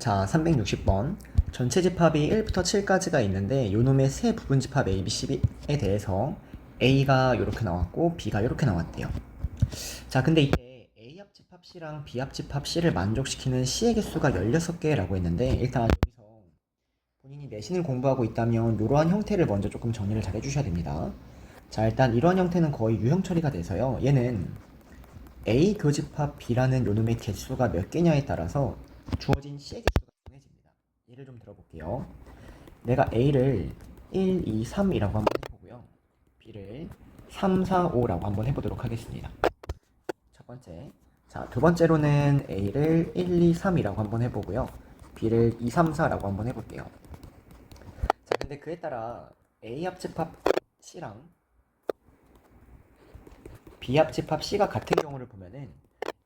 자, 360번. 전체 집합이 1부터 7까지가 있는데 요놈의 세 부분 집합 A, B, C에 대해서 A가 이렇게 나왔고 B가 이렇게 나왔대요. 자, 근데 이때 A 합 집합 C랑 B 합 집합 C를 만족시키는 C의 개수가 16개라고 했는데 일단 여기서 본인이 내신을 공부하고 있다면 이러한 형태를 먼저 조금 정리를 잘 해주셔야 됩니다. 자, 일단 이러한 형태는 거의 유형 처리가 돼서요. 얘는 A 교집합 B라는 요놈의 개수가 몇 개냐에 따라서 주어진 C의 개수가 정해집니다. 예를 좀 들어볼게요. 내가 A를 1, 2, 3이라고 한번 해보고요. B를 3, 4, 5라고 한번 해보도록 하겠습니다. 첫 번째. 자, 두 번째로는 A를 1, 2, 3이라고 한번 해보고요. B를 2, 3, 4라고 한번 해볼게요. 자, 근데 그에 따라 A 합집합 C랑 B 합집합 C가 같은 경우를 보면은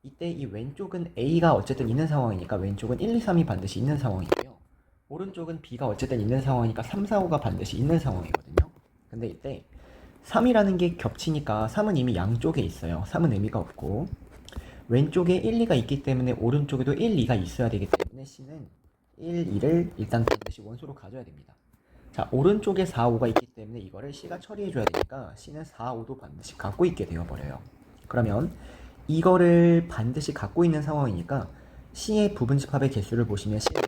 이때 이 왼쪽은 A가 어쨌든 있는 상황이니까 왼쪽은 1, 2, 3이 반드시 있는 상황이고요. 오른쪽은 B가 어쨌든 있는 상황이니까 3, 4, 5가 반드시 있는 상황이거든요. 근데 이때 3이라는 게 겹치니까 3은 이미 양쪽에 있어요. 3은 의미가 없고 왼쪽에 1, 2가 있기 때문에 오른쪽에도 1, 2가 있어야 되기 때문에 C는 1, 2를 일단 반드시 원소로 가져야 됩니다. 자, 오른쪽에 4, 5가 있기 때문에 이거를 C가 처리해줘야 되니까 C는 4, 5도 반드시 갖고 있게 되어버려요. 그러면 이거를 반드시 갖고 있는 상황이니까 C의 부분집합의 개수를 보시면 C는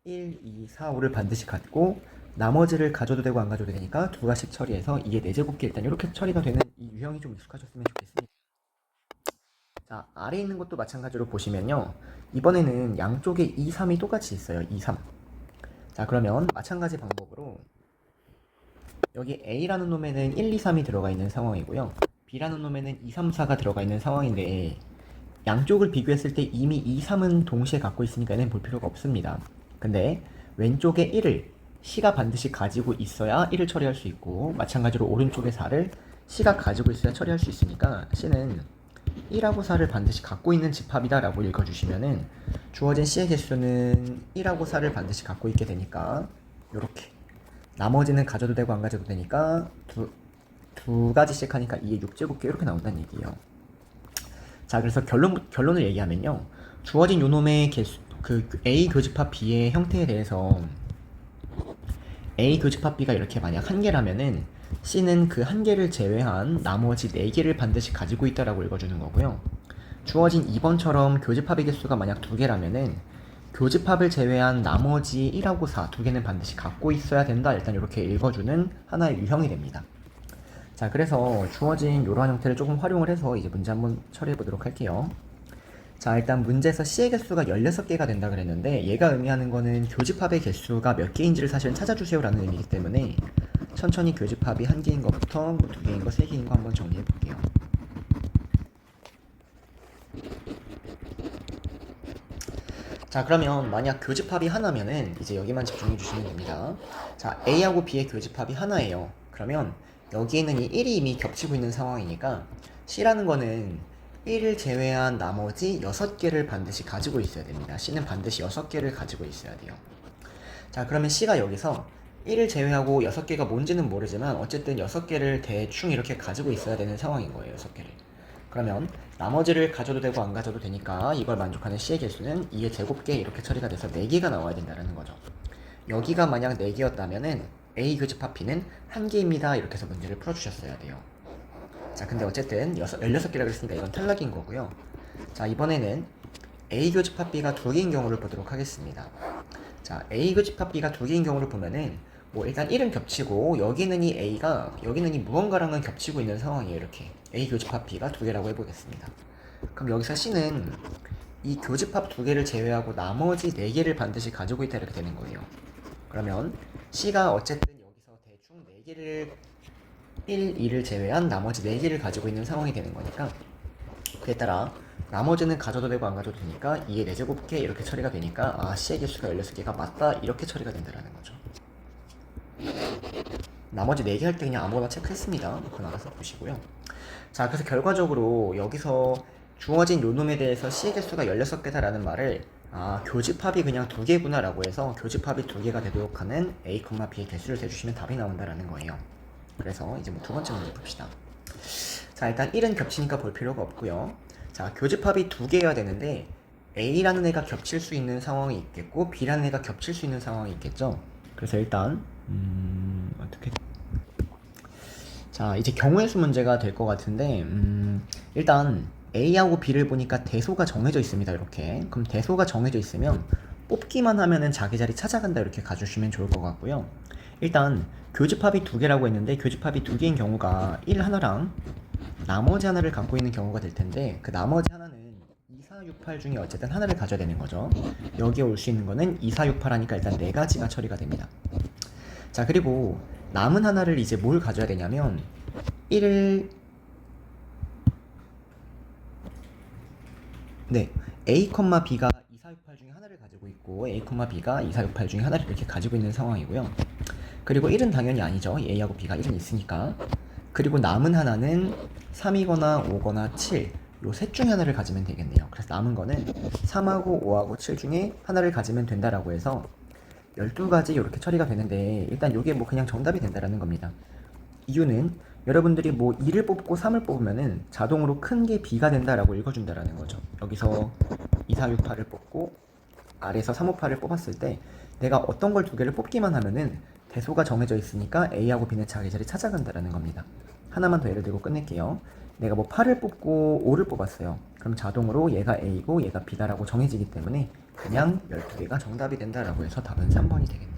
1, 2, 4, 5를 반드시 갖고 나머지를 가져도 되고 안 가져도 되니까 두 가지씩 처리해서 2의 4제곱기 일단 이렇게 처리가 되는 이 유형이 좀 익숙하셨으면 좋겠습니다. 자, 아래에 있는 것도 마찬가지로 보시면요. 이번에는 양쪽에 2, 3이 똑같이 있어요. 2, 3. 자, 그러면 마찬가지 방법으로 여기 A라는 놈에는 1, 2, 3이 들어가 있는 상황이고요. B라는 놈에는 2, 3, 4가 들어가 있는 상황인데 양쪽을 비교했을 때 이미 2, 3은 동시에 갖고 있으니까 얘는 볼 필요가 없습니다. 근데 왼쪽에 1을 C가 반드시 가지고 있어야 1을 처리할 수 있고 마찬가지로 오른쪽에 4를 C가 가지고 있어야 처리할 수 있으니까 C는 1하고 4를 반드시 갖고 있는 집합이다 라고 읽어주시면은 주어진 C의 개수는 1하고 4를 반드시 갖고 있게 되니까 요렇게 나머지는 가져도 되고 안 가져도 되니까 두 가지씩 하니까 2의 6제곱개 이렇게 나온다는 얘기예요. 자, 그래서 결론을 얘기하면요. 주어진 요놈의 개수, A 교집합 B의 형태에 대해서 A 교집합 B가 이렇게 만약 한 개라면은 C는 그 한 개를 제외한 나머지 4개를 반드시 가지고 있다라고 읽어주는 거고요. 주어진 2번처럼 교집합의 개수가 만약 2개라면은 교집합을 제외한 나머지 1하고 4 두 개는 반드시 갖고 있어야 된다. 일단 이렇게 읽어주는 하나의 유형이 됩니다. 자, 그래서 주어진 이러한 형태를 조금 활용을 해서 이제 문제 한번 처리해 보도록 할게요. 자, 일단 문제에서 C의 개수가 16개가 된다 그랬는데 얘가 의미하는 거는 교집합의 개수가 몇 개인지를 사실은 찾아주세요 라는 의미이기 때문에 천천히 교집합이 한 개인 것부터 뭐 2개인 거, 3개인 거 한번 정리해 볼게요. 자, 그러면 만약 교집합이 하나면은 이제 여기만 집중해 주시면 됩니다. 자, A하고 B의 교집합이 하나예요. 그러면 여기에는 이 1이 이미 겹치고 있는 상황이니까 C라는 거는 1을 제외한 나머지 6개를 반드시 가지고 있어야 됩니다. C는 반드시 6개를 가지고 있어야 돼요. 자, 그러면 C가 여기서 1을 제외하고 6개가 뭔지는 모르지만 어쨌든 6개를 대충 이렇게 가지고 있어야 되는 상황인 거예요. 6개를. 그러면 나머지를 가져도 되고 안 가져도 되니까 이걸 만족하는 C의 개수는 2의 제곱개 이렇게 처리가 돼서 4개가 나와야 된다는 거죠. 여기가 만약 4개였다면은 A 교집합 B는 1개입니다. 이렇게 해서 문제를 풀어주셨어야 돼요. 자, 근데 어쨌든 16개라고 했으니까 이건 탈락인 거고요. 자, 이번에는 A 교집합 B가 2개인 경우를 보도록 하겠습니다. 자, A 교집합 B가 2개인 경우를 보면은 뭐 일단 1은 겹치고 여기는 이 A가 여기는 이 무언가랑은 겹치고 있는 상황이에요. 이렇게 A 교집합 B가 2개라고 해보겠습니다. 그럼 여기서 C는 이 교집합 2개를 제외하고 나머지 4개를 반드시 가지고 있다 이렇게 되는 거예요. 그러면 C가 어쨌든 여기서 대충 4개를 1, 2를 제외한 나머지 4개를 가지고 있는 상황이 되는 거니까 그에 따라 나머지는 가져도 되고 안 가져도 되니까 2의 4제곱개 이렇게 처리가 되니까 아, C의 개수가 16개가 맞다 이렇게 처리가 된다는 거죠. 나머지 4개 할 때 그냥 아무거나 체크했습니다. 그건 알아서 보시고요. 자, 그래서 결과적으로 여기서 주어진 요놈에 대해서 C의 개수가 16개다 라는 말을 교집합이 그냥 2개구나 라고 해서 교집합이 2개가 되도록 하는 A, B의 개수를 대주시면 답이 나온다라는 거예요. 그래서 이제 뭐 두 번째 문제 봅시다. 자, 일단 1은 겹치니까 볼 필요가 없고요. 자, 교집합이 2개여야 되는데 A라는 애가 겹칠 수 있는 상황이 있겠고 B라는 애가 겹칠 수 있는 상황이 있겠죠. 그래서 일단 어떻게 자 이제 경우의 수 문제가 될 것 같은데 일단 A하고 B를 보니까 대소가 정해져 있습니다. 이렇게 그럼 대소가 정해져 있으면 뽑기만 하면은 자기 자리 찾아간다 이렇게 가주시면 좋을 것 같고요. 일단 교집합이 두 개라고 했는데 교집합이 두 개인 경우가 1 하나랑 나머지 하나를 갖고 있는 경우가 될 텐데 그 나머지 하나는 2, 4, 6, 8 중에 어쨌든 하나를 가져야 되는 거죠. 여기에 올 수 있는 거는 2, 4, 6, 8 하니까 일단 네 가지가 처리가 됩니다. 자 그리고 남은 하나를 이제 뭘 가져야 되냐면 1을 네 A, B가 2, 4, 6, 8 중에 하나를 가지고 있고 A, B가 2, 4, 6, 8 중에 하나를 이렇게 가지고 있는 상황이고요. 그리고 1은 당연히 아니죠. A하고 B가 1은 있으니까. 그리고 남은 하나는 3이거나 5거나 7 요 셋 중에 하나를 가지면 되겠네요. 그래서 남은 거는 3하고 5하고 7 중에 하나를 가지면 된다라고 해서 12가지 이렇게 처리가 되는데 일단 이게 뭐 그냥 정답이 된다라는 겁니다. 이유는 여러분들이 뭐 2를 뽑고 3을 뽑으면은 자동으로 큰 게 B가 된다라고 읽어준다라는 거죠. 여기서 2, 4, 6, 8을 뽑고 아래에서 3, 5, 8을 뽑았을 때 내가 어떤 걸 두 개를 뽑기만 하면은 대소가 정해져 있으니까 A하고 B는 자기 자리 찾아간다라는 겁니다. 하나만 더 예를 들고 끝낼게요. 내가 뭐 8을 뽑고 5를 뽑았어요. 그럼 자동으로 얘가 A고 얘가 B다라고 정해지기 때문에 그냥 12개가 정답이 된다라고 해서 답은 3번이 되겠네요.